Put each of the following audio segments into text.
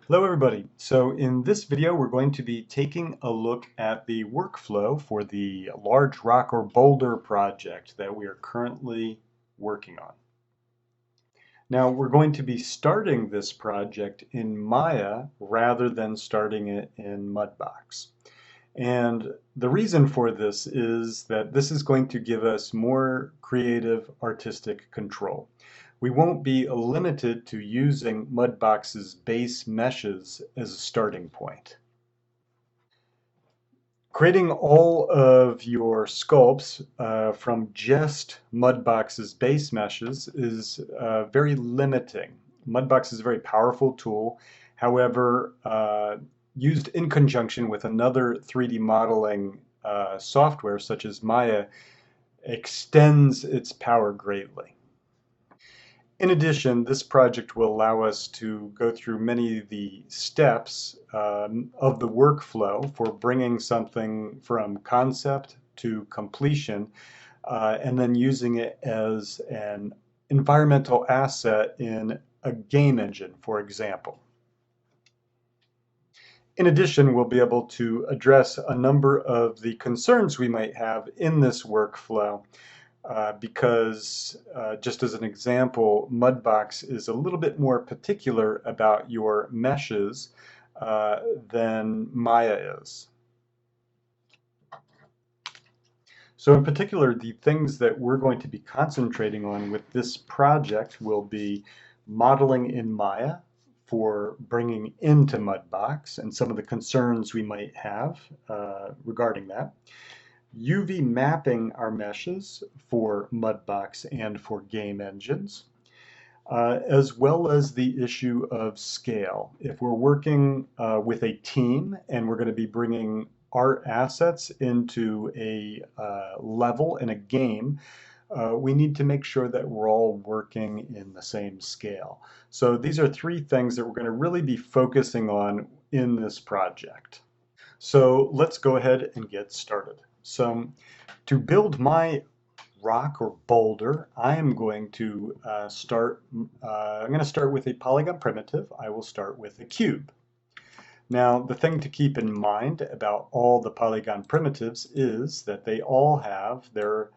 Hello everybody. So in this video we're going to be taking a look at the workflow for the large rock or boulder project that we are currently working on. Now we're going to be starting this project in Maya rather than starting it in Mudbox. And the reason for this is that this is going to give us more creative artistic control. We won't be limited to using Mudbox's base meshes as a starting point. Creating all of your sculpts from just Mudbox's base meshes is very limiting. Mudbox is a very powerful tool. However, used in conjunction with another 3D modeling software such as Maya extends its power greatly. In addition, this project will allow us to go through many of the steps of the workflow for bringing something from concept to completion, and then using it as an environmental asset in a game engine, for example. In addition, we'll be able to address a number of the concerns we might have in this workflow because just as an example, Mudbox is a little bit more particular about your meshes than Maya is. So in particular, the things that we're going to be concentrating on with this project will be modeling in Maya for bringing into Mudbox and some of the concerns we might have regarding that. UV mapping our meshes for Mudbox and for game engines, as well as the issue of scale. If we're working with a team and we're going to be bringing art assets into a level in a game, we need to make sure that we're all working in the same scale. So these are three things that we're going to really be focusing on in this project. So let's go ahead and get started. So to build my rock or boulder, I am going to I'm going to start with a polygon primitive. I will start with a cube. Now, the thing to keep in mind about all the polygon primitives is that they all have their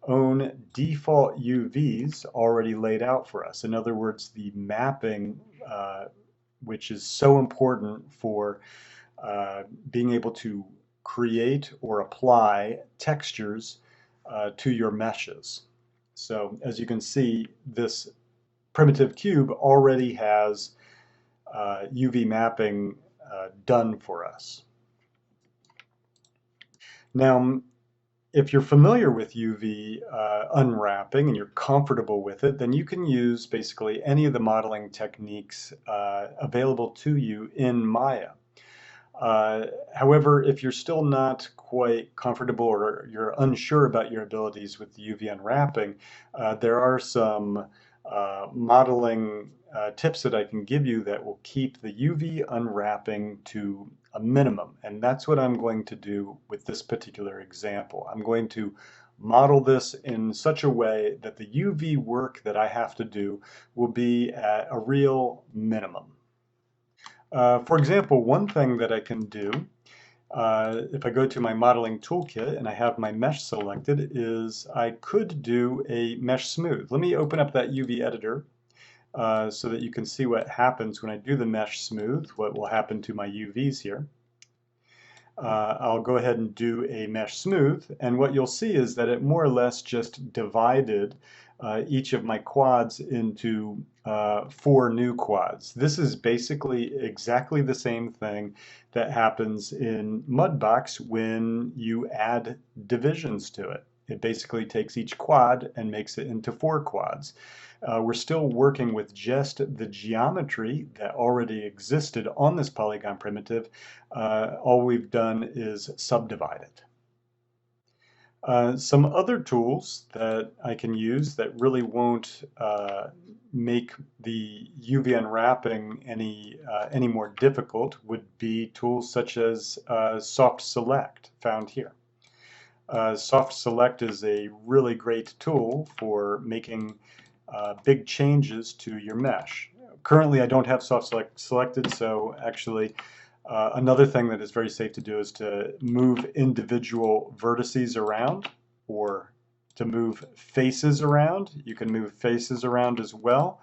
own default UVs already laid out for us. In other words, the mapping, which is so important for being able to create or apply textures to your meshes. So as you can see, this primitive cube already has UV mapping done for us. Now, if you're familiar with UV unwrapping and you're comfortable with it, then you can use basically any of the modeling techniques available to you in Maya. However, if you're still not quite comfortable or you're unsure about your abilities with the UV unwrapping, there are some modeling tips that I can give you that will keep the UV unwrapping to a minimum. And that's what I'm going to do with this particular example. I'm going to model this in such a way that the UV work that I have to do will be at a real minimum. For example, one thing that I can do, if I go to my modeling toolkit and I have my mesh selected, is I could do a mesh smooth. Let me open up that UV editor so that you can see what happens when I do the mesh smooth, what will happen to my UVs here. I'll go ahead and do a mesh smooth, and what you'll see is that it more or less just divided each of my quads into 4 new quads. This is basically exactly the same thing that happens in Mudbox when you add divisions to it. It basically takes each quad and makes it into 4 quads. We're still working with just the geometry that already existed on this polygon primitive. All we've done is subdivide it. Some other tools that I can use that really won't make the UV unwrapping any more difficult would be tools such as Soft Select, found here. Soft Select is a really great tool for making big changes to your mesh. currently I don't have soft select selected, so actually another thing that is very safe to do is to move individual vertices around, or to move faces around. You can move faces around as well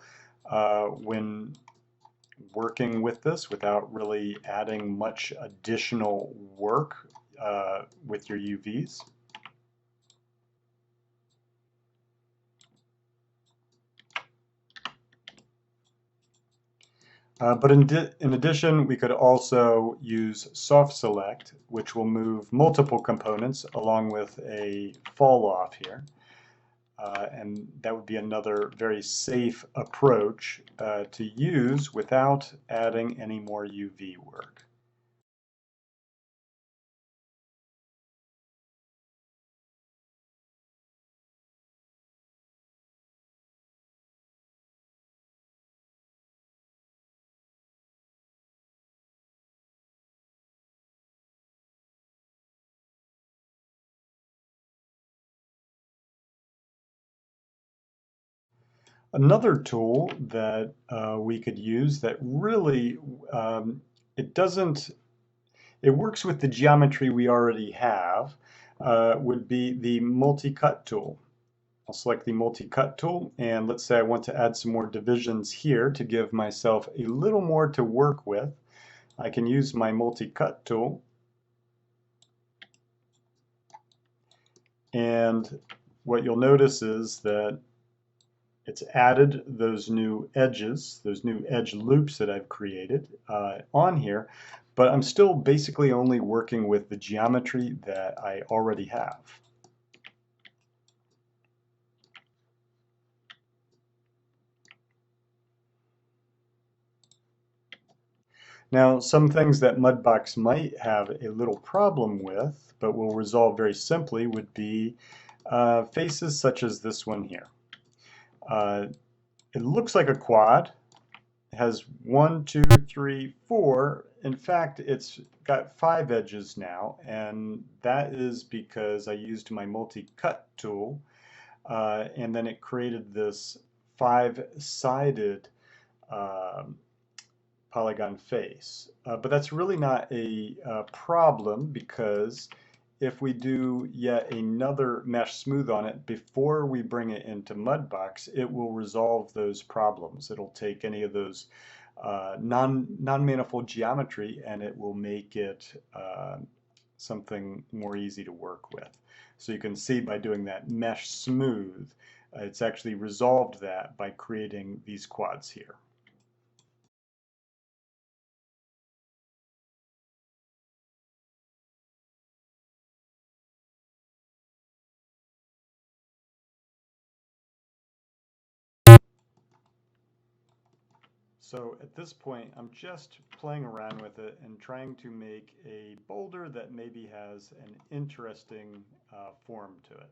when working with this without really adding much additional work with your UVs. But in addition, we could also use soft select, which will move multiple components along with a fall off here. And that would be another very safe approach to use without adding any more UV work. Another tool that we could use that really, it doesn't, it works with the geometry we already have, would be the multi-cut tool. I'll select the multi-cut tool, and let's say I want to add some more divisions here to give myself a little more to work with. I can use my multi-cut tool, and what you'll notice is that it's added those new edges, those new edge loops that I've created on here, but I'm still basically only working with the geometry that I already have. Now, some things that Mudbox might have a little problem with, but will resolve very simply, would be faces such as this one here. It looks like a quad. It has 1, 2, 3, 4. In fact, it's got 5 edges now, and that is because I used my multi-cut tool, and then it created this 5-sided polygon face. But that's really not a problem, because if we do yet another mesh smooth on it before we bring it into Mudbox, it will resolve those problems. It'll take any of those non-manifold geometry, and it will make it something more easy to work with. So you can see by doing that mesh smooth, it's actually resolved that by creating these quads here. So at this point, I'm just playing around with it and trying to make a boulder that maybe has an interesting form to it.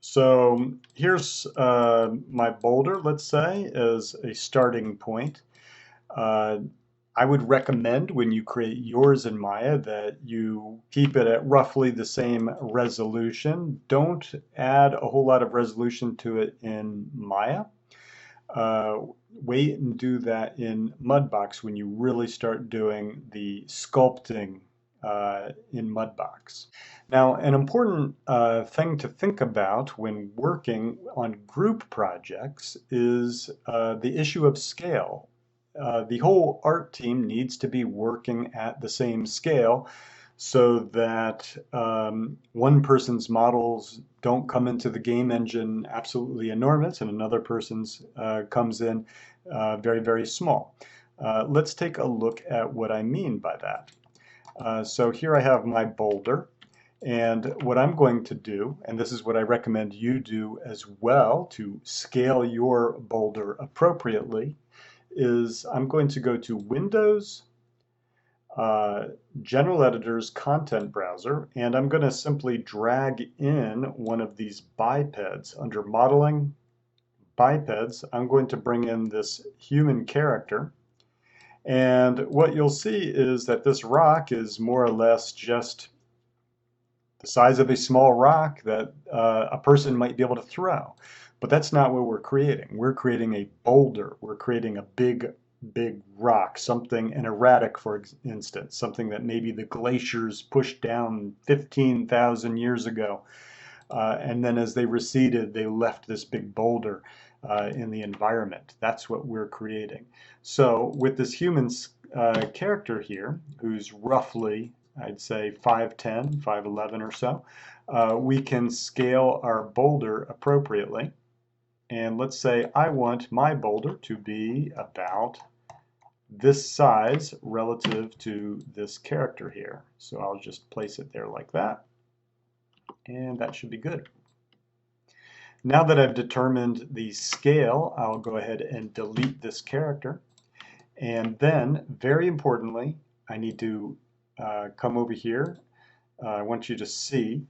So here's my boulder, let's say, as a starting point. Uh, I would recommend when you create yours in Maya that you keep it at roughly the same resolution. Don't add a whole lot of resolution to it in Maya. Wait and do that in Mudbox when you really start doing the sculpting in Mudbox. Now, an important thing to think about when working on group projects is the issue of scale. The whole art team needs to be working at the same scale, so that one person's models don't come into the game engine absolutely enormous and another person's comes in very, very small. Let's take a look at what I mean by that. So here I have my boulder, and what I'm going to do, and this is what I recommend you do as well to scale your boulder appropriately, is I'm going to go to Windows, General Editor's Content Browser, and I'm going to simply drag in one of these bipeds. Under Modeling, Bipeds, I'm going to bring in this human character. And what you'll see is that this rock is more or less just the size of a small rock that a person might be able to throw. But that's not what we're creating. We're creating a boulder. We're creating a big, big rock, something, an erratic, for instance, something that maybe the glaciers pushed down 15,000 years ago. And then as they receded, they left this big boulder in the environment. That's what we're creating. So with this human character here, who's roughly, I'd say 5'10", 5'11" or so, we can scale our boulder appropriately. And let's say I want my boulder to be about this size relative to this character here. So I'll just place it there like that. And that should be good. Now that I've determined the scale, I'll go ahead and delete this character. And then, very importantly, I need to come over here. I want you to see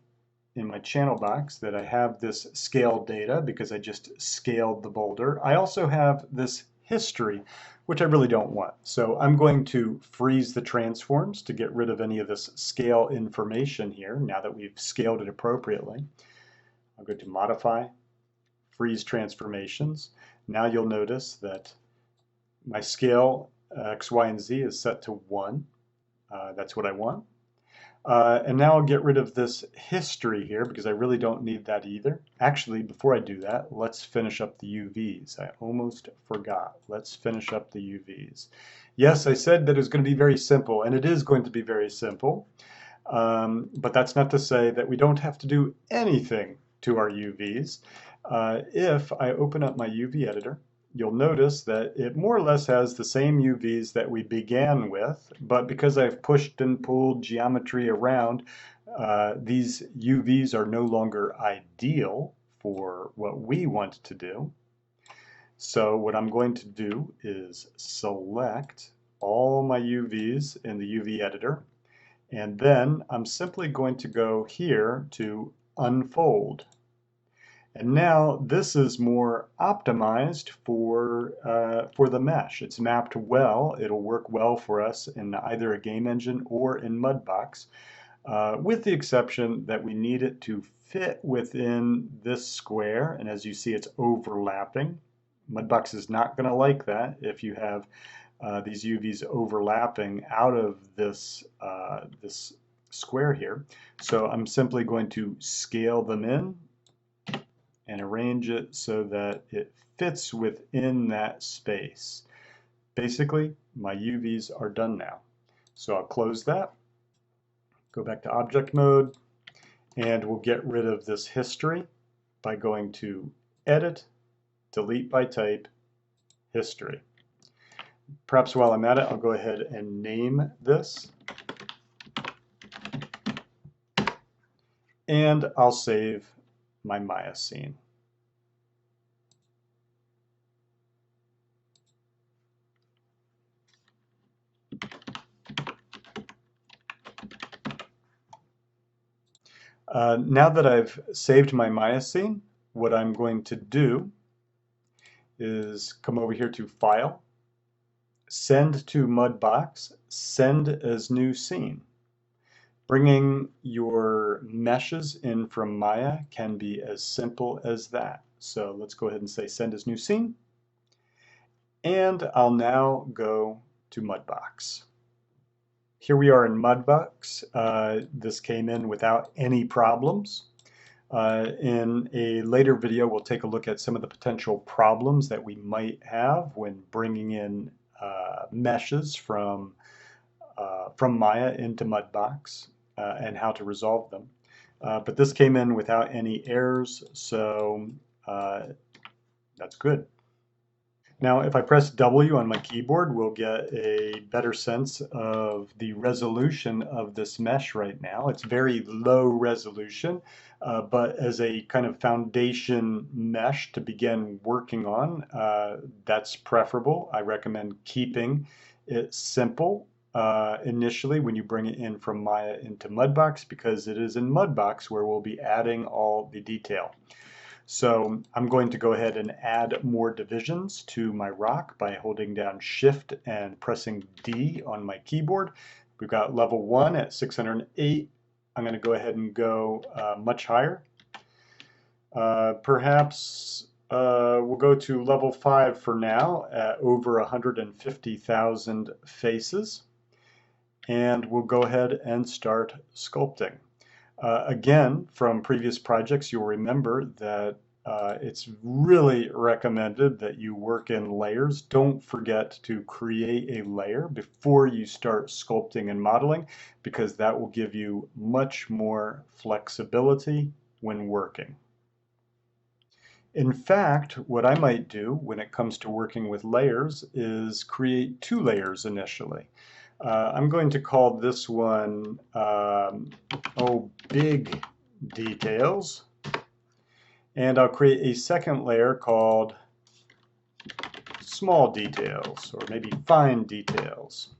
in my channel box that I have this scale data because I just scaled the boulder. I also have this history, which I really don't want. So I'm going to freeze the transforms to get rid of any of this scale information here now that we've scaled it appropriately. I'll go to Modify, Freeze Transformations. Now you'll notice that my scale X, Y, and Z is set to 1. That's what I want. And now I'll get rid of this history here because I really don't need that either. Actually, before I do that, let's finish up the UVs. I almost forgot. Let's finish up the UVs. Yes, I said that it was going to be very simple, and it is going to be very simple. But that's not to say that we don't have to do anything to our UVs. If I open up my UV editor, you'll notice that it more or less has the same UVs that we began with, but because I've pushed and pulled geometry around, these UVs are no longer ideal for what we want to do. So what I'm going to do is select all my UVs in the UV editor, and then I'm simply going to go here to Unfold. And now this is more optimized for the mesh. It's mapped well. It'll work well for us in either a game engine or in Mudbox, with the exception that we need it to fit within this square. And as you see, it's overlapping. Mudbox is not going to like that if you have these UVs overlapping out of this, this square here. So I'm simply going to scale them in and arrange it so that it fits within that space. Basically, my UVs are done now. So I'll close that, go back to object mode, and we'll get rid of this history by going to Edit, Delete by Type, History. Perhaps while I'm at it, I'll go ahead and name this. And I'll save my Maya scene. Now that I've saved my Maya scene, what I'm going to do is come over here to File, Send to Mudbox, Send as New Scene. Bringing your meshes in from Maya can be as simple as that. So let's go ahead and say Send as New Scene. And I'll now go to Mudbox. Here we are in Mudbox. This came in without any problems. In a later video, we'll take a look at some of the potential problems that we might have when bringing in meshes from Maya into Mudbox and how to resolve them. But this came in without any errors, so that's good. Now, if I press W on my keyboard, we'll get a better sense of the resolution of this mesh right now. It's very low resolution, but as a kind of foundation mesh to begin working on, that's preferable. I recommend keeping it simple initially when you bring it in from Maya into Mudbox, because it is in Mudbox where we'll be adding all the detail. So I'm going to go ahead and add more divisions to my rock by holding down Shift and pressing D on my keyboard. We've got level 1 at 608. I'm going to go ahead and go much higher. Perhaps we'll go to level 5 for now at over 150,000 faces. And we'll go ahead and start sculpting. Again, from previous projects, you'll remember that it's really recommended that you work in layers. Don't forget to create a layer before you start sculpting and modeling, because that will give you much more flexibility when working. In fact, what I might do when it comes to working with layers is create 2 layers initially. I'm going to call this one, big details. And I'll create a second layer called small details, or maybe fine details.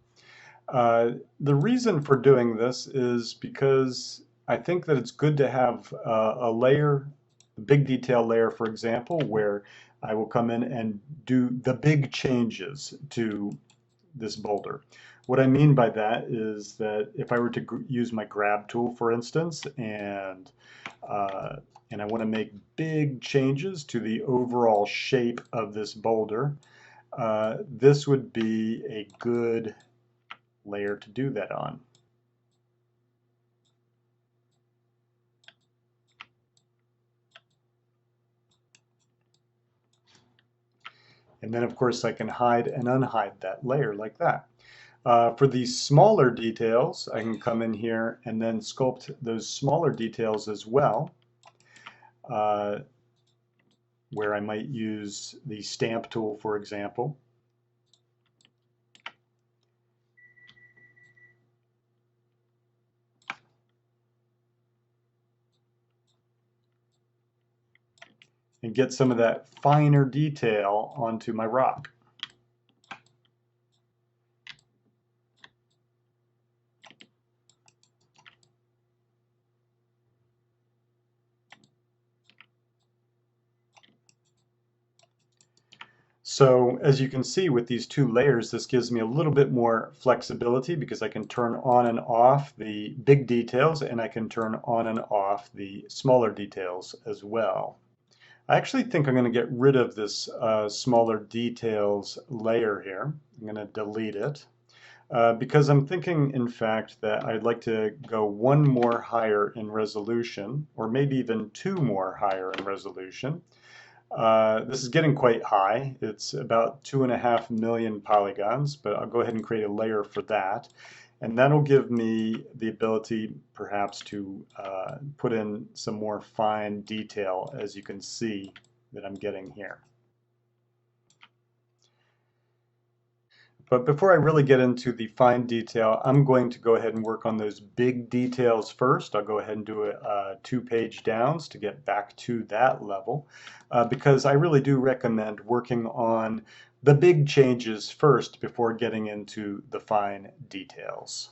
The reason for doing this is because I think that it's good to have a layer, a big detail layer, for example, where I will come in and do the big changes to this boulder. What I mean by that is that if I were to use my grab tool, for instance, and I want to make big changes to the overall shape of this boulder, this would be a good layer to do that on. And then, of course, I can hide and unhide that layer like that. For these smaller details, I can come in here and then sculpt those smaller details as well, where I might use the stamp tool, for example. And get some of that finer detail onto my rock. So as you can see with these 2 layers, this gives me a little bit more flexibility because I can turn on and off the big details, and I can turn on and off the smaller details as well. I actually think I'm going to get rid of this smaller details layer here. I'm going to delete it because I'm thinking, in fact, that I'd like to go 1 more higher in resolution, or maybe even 2 more higher in resolution. This is getting quite high. It's about 2.5 million polygons, but I'll go ahead and create a layer for that. And that'll give me the ability perhaps to put in some more fine detail, as you can see that I'm getting here. But before I really get into the fine detail, I'm going to go ahead and work on those big details first. I'll go ahead and do 2 page downs to get back to that level, because I really do recommend working on the big changes first before getting into the fine details.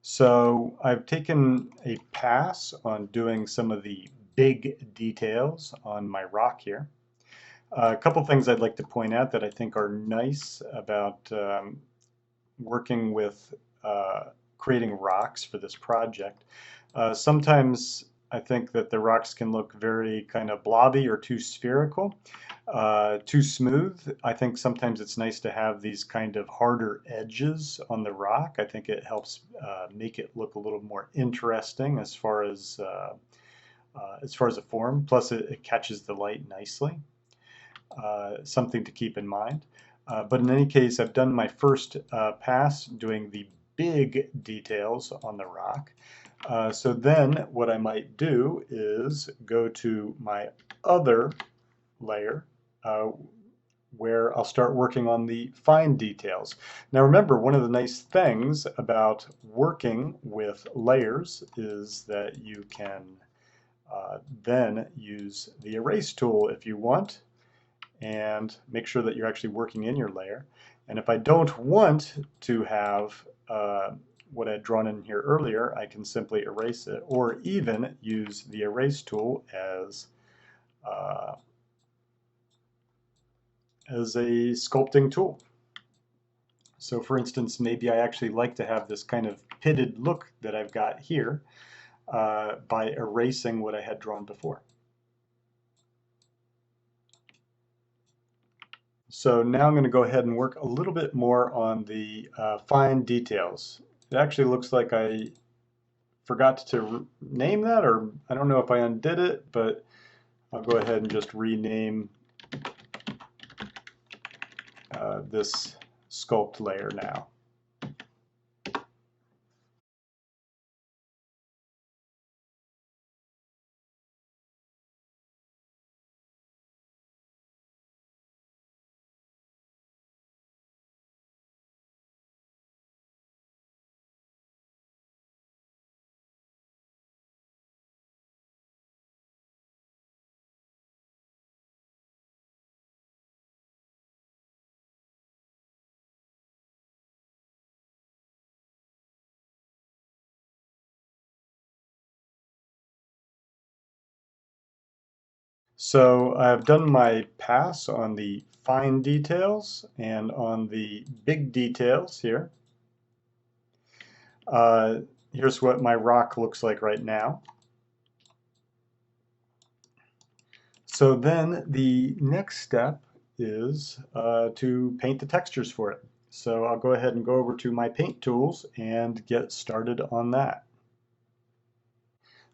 So I've taken a pass on doing some of the big details on my rock here. A couple things I'd like to point out that I think are nice about working with creating rocks for this project. Sometimes I think that the rocks can look very kind of blobby or too spherical. Too smooth. I think sometimes it's nice to have these kind of harder edges on the rock. I think it helps make it look a little more interesting as far as a form. Plus, it catches the light nicely. Something to keep in mind. But in any case, I've done my first pass doing the big details on the rock. So then what I might do is go to my other layer uh, where I'll start working on the fine details. Now remember, one of the nice things about working with layers is that you can then use the erase tool if you want, and make sure that you're actually working in your layer. And if I don't want to have what I had drawn in here earlier, I can simply erase it, or even use the erase tool uh, as a sculpting tool. So for instance, maybe I actually like to have this kind of pitted look that I've got here by erasing what I had drawn before. So now I'm going to go ahead and work a little bit more on the fine details. It actually looks like I forgot to name that, or I don't know if I undid it, but I'll go ahead and just rename this sculpt layer now. So I've done my pass on the fine details and on the big details here. Uh, Here's what my rock looks like right now. So then the next step is to paint the textures for it. So I'll go ahead and go over to my paint tools and get started on that.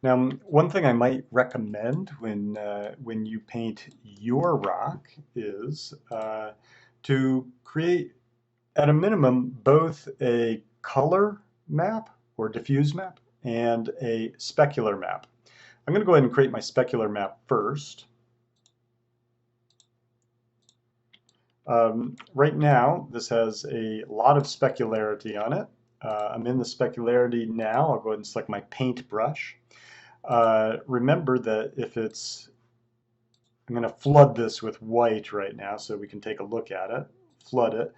Now, one thing I might recommend when you paint your rock is to create, at a minimum, both a color map or diffuse map and a specular map. I'm going to go ahead and create my specular map first. Right now, this has a lot of specularity on it. I'm in the specularity now. I'll go ahead and select my paintbrush. Remember that I'm going to flood this with white right now so we can take a look at it, flood it,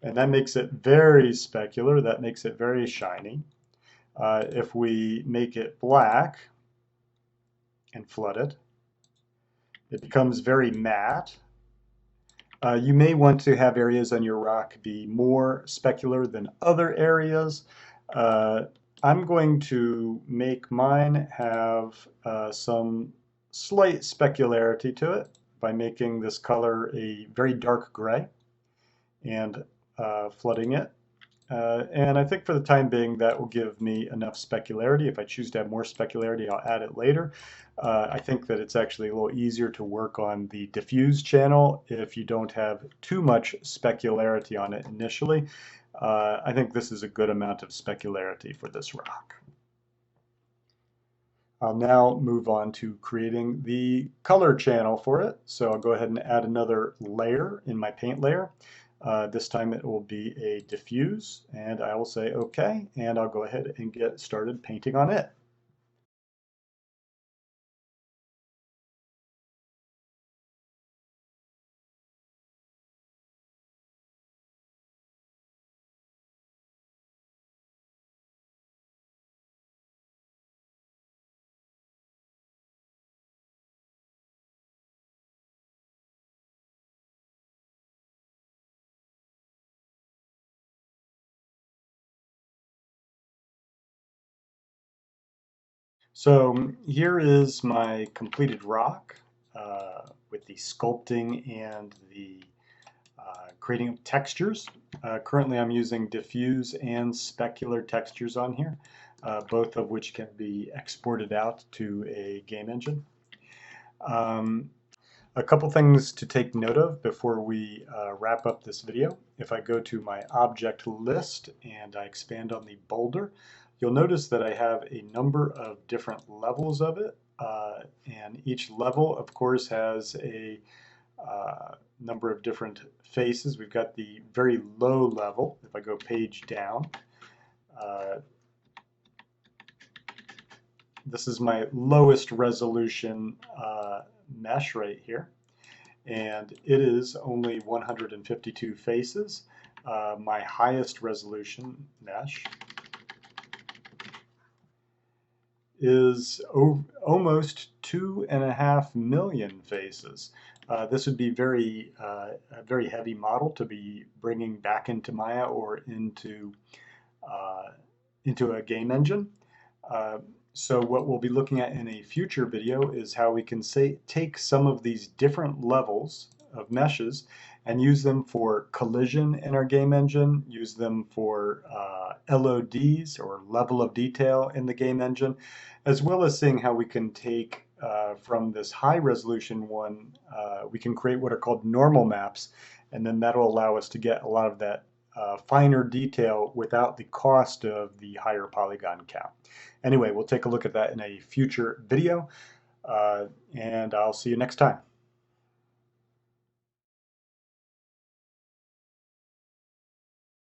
and that makes it very specular, that makes it very shiny. If we make it black and flood it, it becomes very matte. You may want to have areas on your rock be more specular than other areas. Uh, I'm going to make mine have some slight specularity to it by making this color a very dark gray and flooding it. And I think for the time being that will give me enough specularity. If I choose to have more specularity, I'll add it later. I think that it's actually a little easier to work on the diffuse channel if you don't have too much specularity on it initially. I think this is a good amount of specularity for this rock. I'll now move on to creating the color channel for it. So I'll go ahead and add another layer in my paint layer. This time it will be a diffuse, and I will say OK, and I'll go ahead and get started painting on it. So here is my completed rock. with the sculpting and the creating textures. Currently I'm using diffuse and specular textures on here, both of which can be exported out to a game engine. A couple things to take note of before we wrap up this video. If I go to my object list and I expand on the boulder, you'll notice that I have a number of different levels of it, and each level of course has a number of different faces. We've got the very low level. If I go page down, this is my lowest resolution mesh right here, and it is only 152 faces. My highest resolution mesh is almost 2.5 million faces. This would be a very heavy model to be bringing back into Maya or into a game engine. So what we'll be looking at in a future video is how we can take some of these different levels of meshes and use them for collision in our game engine, use them for LODs or level of detail in the game engine, as well as seeing how we can take from this high resolution one, we can create what are called normal maps, and then that'll allow us to get a lot of that finer detail without the cost of the higher polygon count. Anyway, we'll take a look at that in a future video, and I'll see you next time.